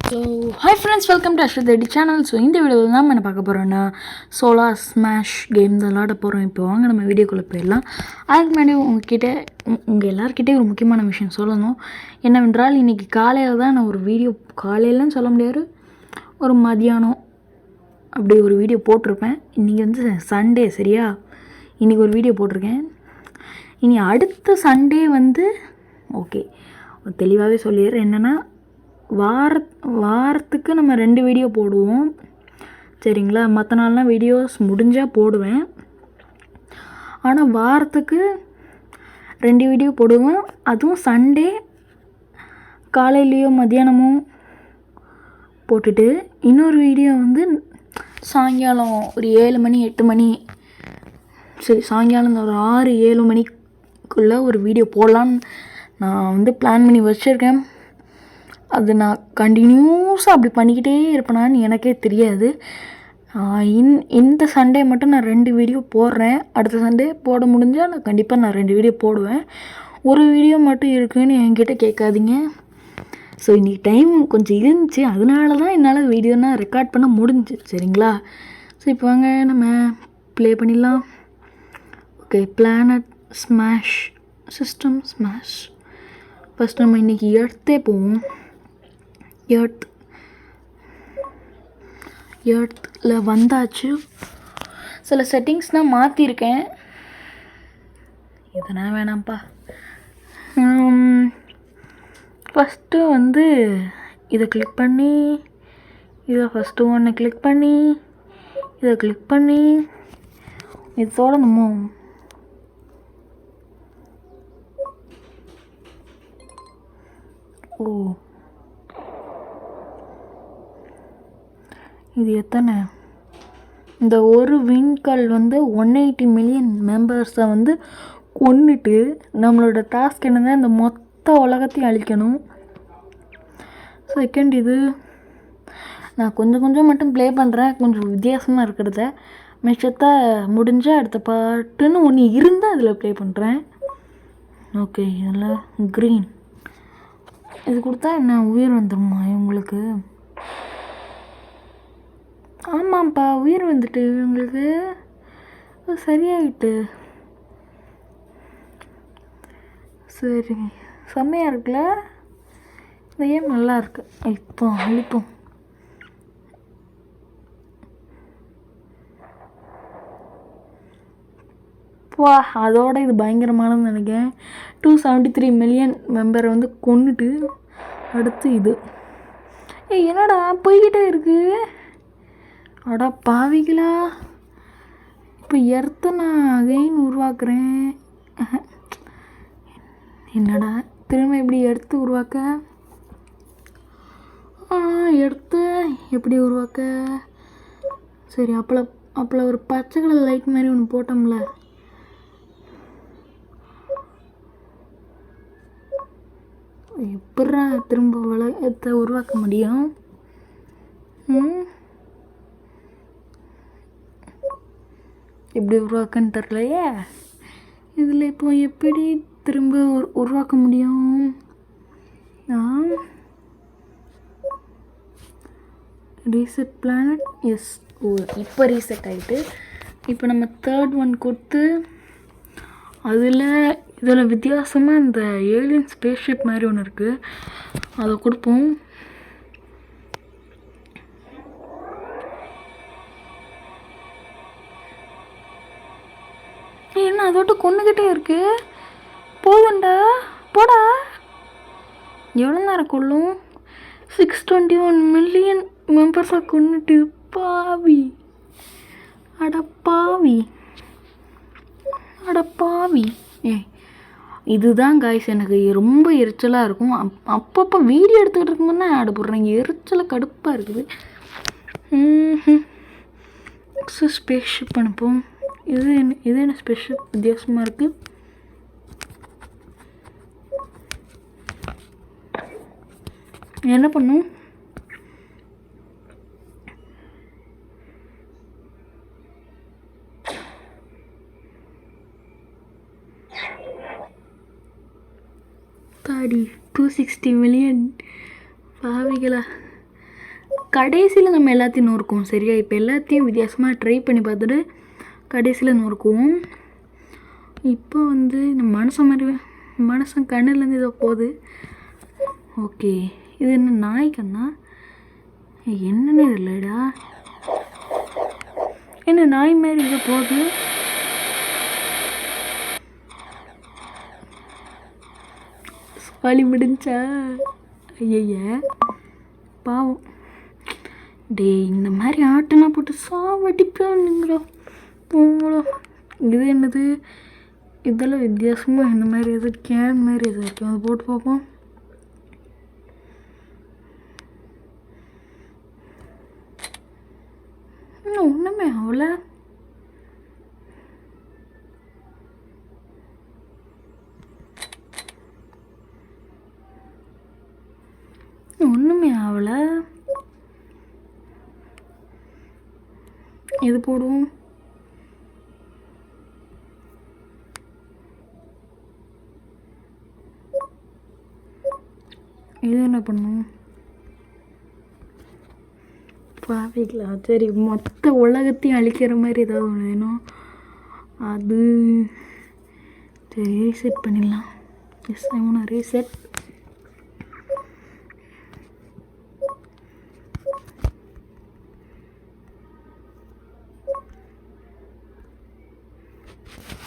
So hi friends, welcome to Ashwath Reddy channel. So இந்த வீடியோவில் தான் என்ன பார்க்க போகிறோன்னா சோலார் ஸ்மாஷ் கேம் தான் விளாட போகிறோம். இப்போ வாங்க நம்ம வீடியோக்குள்ளே போயிடலாம். அதுக்கு முன்னாடி உங்கள் எல்லாருக்கிட்டே ஒரு முக்கியமான விஷயம் சொல்லணும். என்னவென்றால் இன்றைக்கி காலையில் தான் நான் ஒரு வீடியோ, காலையிலன்னு சொல்ல முடியாது, ஒரு மதியானம் அப்படி ஒரு வீடியோ போட்டிருப்பேன். இன்றைக்கி வந்து சண்டே, சரியா? இன்றைக்கி ஒரு வீடியோ போட்டிருக்கேன். இனி அடுத்த சண்டே வந்து ஓகே தெளிவாகவே சொல்லிடுறேன். என்னென்னா வாரத்துக்கு நம்ம 2 வீடியோ போடுவோம், சரிங்களா? மற்ற நாள்லாம் வீடியோஸ் முடிஞ்சால் போடுவேன். ஆனால் வாரத்துக்கு 2 வீடியோ போடுவேன். அதுவும் சண்டே காலையிலையோ மத்தியானமோ போட்டுட்டு இன்னொரு வீடியோ வந்து சாயங்காலம் ஒரு 7 மணி 8 மணி, சரி சாயங்காலம் ஒரு 6-7 மணிக்குள்ளே ஒரு வீடியோ போடலான்னு நான் வந்து பிளான் பண்ணி வச்சுருக்கேன். அது நான் கண்டினியூஸாக அப்படி பண்ணிக்கிட்டே இருப்பேனான்னு எனக்கே தெரியாது. இந்த சண்டே மட்டும் நான் 2 வீடியோ போடுறேன். அடுத்த சண்டே போட முடிஞ்சால் நான் கண்டிப்பாக 2 வீடியோ போடுவேன். ஒரு வீடியோ மட்டும் இருக்குதுன்னு என்கிட்ட கேட்காதீங்க. ஸோ இன்றைக்கி டைம் கொஞ்சம் இருந்துச்சு, அதனால தான் என்னால் வீடியோனா ரெக்கார்ட் பண்ண முடிஞ்சு, சரிங்களா? ஸோ இப்போ வாங்க நம்ம ப்ளே பண்ணிடலாம். Okay, planet smash, system smash. First நம்ம இன்றைக்கி எர்த்தே போவோம். எர்த்தில் வந்தாச்சு. சில செட்டிங்ஸ்னால் மாற்றிருக்கேன், இதெல்லாம் வேணாம்ப்பா. ஃபஸ்ட்டு வந்து இதை கிளிக் பண்ணி, இதை ஃபஸ்ட்டு ஒன்று கிளிக் பண்ணி, இதை கிளிக் பண்ணி இதோட நம்ம இது எத்தனை, இந்த ஒரு விண்கல் வந்து 180 மில்லியன் மெம்பர்ஸை வந்து கொன்னுட்டு நம்மளோட டாஸ்க் என்னன்னா இந்த மொத்த உலகத்தையும் அழிக்கணும். செகண்ட், இது நான் கொஞ்சம் மட்டும் ப்ளே பண்ணுறேன், கொஞ்சம் வித்தியாசமாக இருக்கிறத. மிச்சத்தை முடிஞ்சால் அடுத்த பாட்டுன்னு ஒன்று இருந்தால் அதில் ப்ளே பண்ணுறேன். ஓகே, இதில் க்ரீன் இது கொடுத்தா என்ன உயிர் வந்துடுமா இவங்களுக்கு? ஆமாம்ப்பா, உயிர் வந்துட்டு இவங்களுக்கு சரியாயிட்டு. சரி, செம்மையாக இருக்குல்ல இந்த கேம், நல்லா இருக்கு. இப்போ அழிப்போம். வா, அதோட இது பயங்கரமானதுன்னு நினைக்கிறேன். 273 மில்லியன் மெம்பரை வந்து கொன்னுட்டு அடுத்து இது. என்னடா போய்கிட்டே இருக்கு, அடா பாவிகளா! இப்போ எர்த்தை நான் அகைன் உருவாக்குறேன். என்னடா திரும்ப எப்படி எர்த்து உருவாக்க? எர்த்து எப்படி உருவாக்க? சரி, அப்போல ஒரு பச்சை கலர் லைட் மாதிரி ஒன்று போட்டோம்ல, எப்படா திரும்ப உலகத்தை உருவாக்க முடியும்? எப்படி உருவாக்குன்னு தெரிலையே. இதில் இப்போ எப்படி திரும்ப உருவாக்க முடியும்? Reset planet, yes. இப்போ ரீசெட் ஆகிட்டு இப்போ நம்ம 3rd ஒன் கொடுத்து இதில் வித்தியாசமாக இந்த ஏலியன் ஸ்பேஸ்ஷிப் மாதிரி ஒன்று இருக்குது, அதை கொடுப்போம். என்ன அதோட்டு கொண்டுக்கிட்டே இருக்கு? போதுண்டா, போடா. எவ்வளோ நேரம் கொள்ளும்? 621 மில்லியன் மெம்பர்ஸாக கொண்டுட்டு பாவி, அடப்பாவி. இதுதான் காய்ஸ் எனக்கு ரொம்ப எரிச்சலாக இருக்கும். அப்பப்போ வீடியோ எடுத்துக்கிட்டு இருக்கும்போது தான் ஆட் போடுறேன், எரிச்சலாக கடுப்பாக இருக்குது. ஸ்பேஸ்ஷிப் அனுப்போம். இது என்ன ஸ்பெஷல் வித்தியாசமாக இருக்குது? என்ன பண்ணும்? தாடி 260 மில்லியன் பாவிகளா! கடைசியில் நம்ம எல்லாத்தையும் நொறுக்குவோம் சரியா? இப்போ எல்லாத்தையும் வித்தியாசமாக ட்ரை பண்ணி பார்த்துட்டு கடைசியில் நொறுக்குவோம். இப்போ வந்து இந்த மனுஷன் கண்ணுலேருந்து இதை போகுது. ஓகே, இது என்ன நாய் கண்ணா? என்னன்னு இல்லைடா, என்ன நாய் மாரி இதை போகுது. வழி முடிஞ்சா? ஐய பாவம். டே, இந்த மாதிரி ஆட்டெல்லாம் போட்டு சாவடிப்பானுங்களோ போங்களோ. இது என்னது? இதெல்லாம் வித்தியாசமாக இந்த மாதிரி எது கேன் மாதிரி எது இருக்கும், அதை போட்டு பார்ப்போம். ஒன்றுமே அவ்வளோ ஒன்றுமே ஆகலை. இது போடுவோம். இது என்ன பண்ணும்? பாவிக்கலாம். சரி, மொத்த உலகத்தையும் அழிக்கிற மாதிரி ஏதாவது ஒன்று வேணும். அது சரி, ரீசெட் பண்ணிடலாம். Yes, I want reset.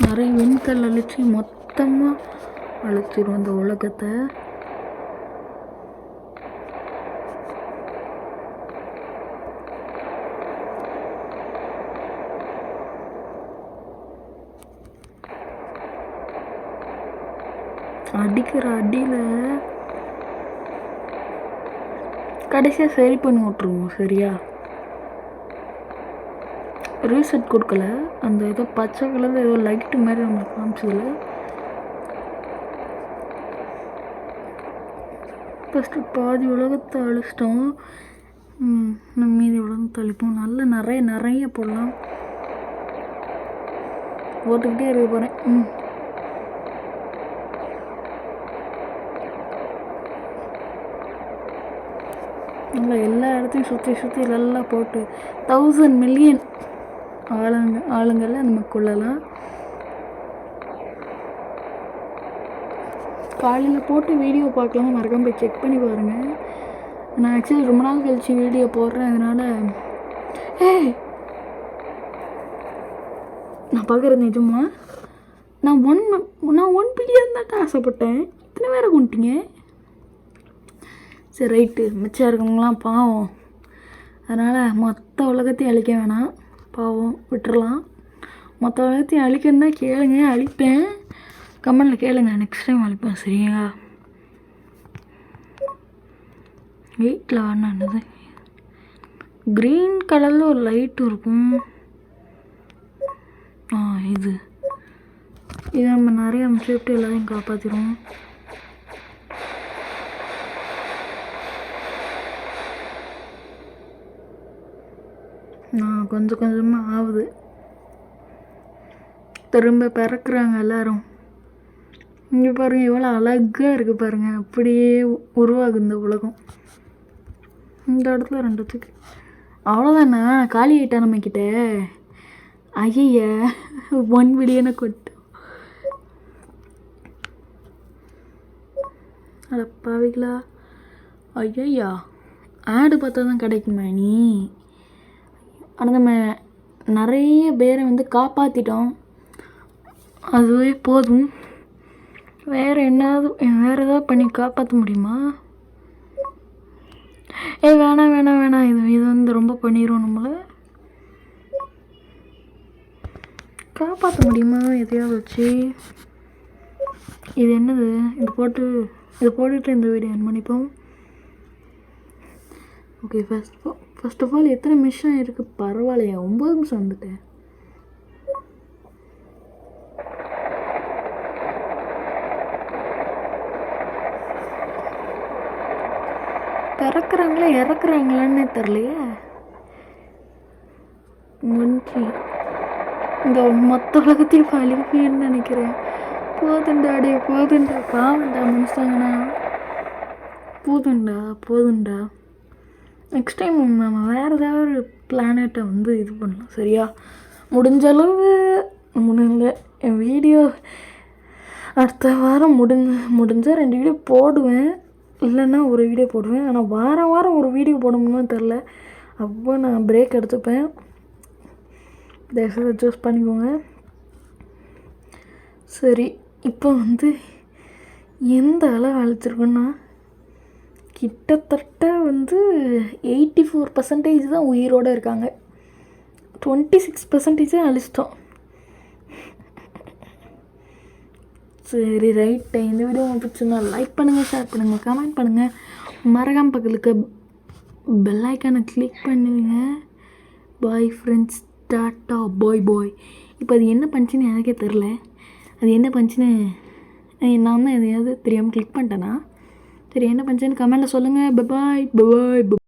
நிறைய விண்கல் அழிச்சு மொத்தமாக அழிச்சிடும் இந்த உலகத்தை. அடிக்கிற அடியில் கடைசியாக சரி பண்ணி விட்ருவோம் சரியா? ரீசெட் கொடுக்கல, அந்த ஏதோ பச்சை கலரில் ஏதோ லைட்டு மாதிரி நம்மளுக்கு காமிச்சதில்ல. ஃபஸ்ட்டு பாதி உலகத்தை அழிச்சிட்டோம், நம்ம மீதி உலகத்தை அழிப்போம். நிறைய போடலாம். போட்டுக்கிட்டே இருக்க போகிறேன். நல்லா எல்லா இடத்தையும் சுற்றி நல்லா போட்டு 1000 மில்லியன் ஆளுங்களை நம்ம கொள்ளலாம். காலையில் போட்டு வீடியோ பார்க்கலாம், மறக்காம போய் செக் பண்ணி பாருங்கள். நான் ஆக்சுவலி ரொம்ப நாள் கழிச்சு வீடியோ போடுறேன், அதனால் நான் பார்க்குறது நிஜமா. நான் 1 பில்லியன் தான் ஆசைப்பட்டேன், இத்தனை பேரை கொண்டுட்டீங்க. சரி ரைட்டு, மிச்சம் இருக்கவங்களாம் பாவம், அதனால் மொத்த உலகத்தையும் அழிக்க வேணாம், பாவம் விட்டுறலாம். மொத்த உலகத்தையும் அழிக்கணுன்னா கேளுங்க, அழிப்பேன். கமெண்டில் கேளுங்க, நெக்ஸ்ட் டைம் அழிப்பேன் சரியா? வீட்டில் வாங்கினது க்ரீன் கலரில் ஒரு லைட்டு இருக்கும். இது நம்ம நிறைய சேஃப்டி எல்லாத்தையும் காப்பாற்றிடுவோம். கொஞ்சம் கொஞ்சமாக ஆகுது. திரும்ப பிறக்கிறாங்க எல்லோரும். இங்கே பாருங்கள் எவ்வளோ அழகாக இருக்குது பாருங்கள், அப்படியே உருவாகுது இந்த உலகம். இந்த இடத்துல 2த்துக்கு அவ்வளோதாண்ணா, காலி ஆகிட்டா நம்மக்கிட்ட. ஐய 1 பில்லியனை கொட்டும். அட பாவிங்களா. ஐயா ஆடு பார்த்தா தான் கிடைக்குமா நீ? ஆனால் நம்ம நிறைய பேரை வந்து காப்பாற்றிட்டோம், அதுவே போதும். வேறு ஏதாவது பண்ணி காப்பாற்ற முடியுமா? வேணாம் இது வந்து ரொம்ப பண்ணிடும். நம்மளை காப்பாற்ற முடியுமா எதையாவது வச்சு? இது என்னது? இது போட்டுட்டு இந்த வீடியோ என் பண்ணிப்போம். ஓகே, ஃபர்ஸ்ட் ஆஃப் ஆல் எத்தனை நிமிஷம் இருக்குது? பரவாயில்லையா, 9 நிமிஷம் வந்துட்டேன். பிறக்கிறாங்களா இறக்குறாங்களான்னு தெரியலையே. முன்கி இந்த மொத்த உலகத்தையும் அழிப்பேன்னு நினைக்கிறேன். போதுண்டா பாவண்டா மனுஷங்கண்ணா, போதுண்டா. நெக்ஸ்ட் டைம் நம்ம வேறு ஏதாவது ஒரு பிளானட்டை வந்து இது பண்ணலாம். சரியா? முடிஞ்ச அளவு முடியல என் வீடியோ அடுத்த வாரம் முடிஞ்சால் 2 வீடியோ போடுவேன், இல்லைன்னா ஒரு வீடியோ போடுவேன். ஆனால் வாரம் வாரம் ஒரு வீடியோ போடணும்னு தெரில. அப்போ நான் பிரேக் எடுத்துப்பேன். தயவுசெய்து அட்ஜஸ்ட் பண்ணிக்கோங்க. சரி, இப்போ வந்து எந்த அளவு அழைச்சிருக்கோன்னா கிட்டத்தட்ட வந்து 84% தான் உயிரோடு இருக்காங்க. 26% அழிச்சிட்டோம். சரி, ரைட்டு. இந்த வீடியோ உங்களுக்கு பிடிச்சிருந்தா லைக் பண்ணுங்கள், ஷேர் பண்ணுங்கள், கமெண்ட் பண்ணுங்கள். மறக்காம பக்கத்துக்கு பெல் ஐக்கானை கிளிக் பண்ணுவீங்க. பாய் ஃப்ரெண்ட்ஸ், டாட்டா, பாய். இப்போ அது என்ன பண்ணுச்சுன்னு எனக்கே தெரில. அது என்ன பண்ணுச்சுன்னு நான் தான் எதையாவது தெரியாமல் கிளிக் பண்ணிட்டேன்னா. சரி, என்ன பண்ணுச்சுன்னு கமெண்ட்டில் சொல்லுங்கள். பாய்.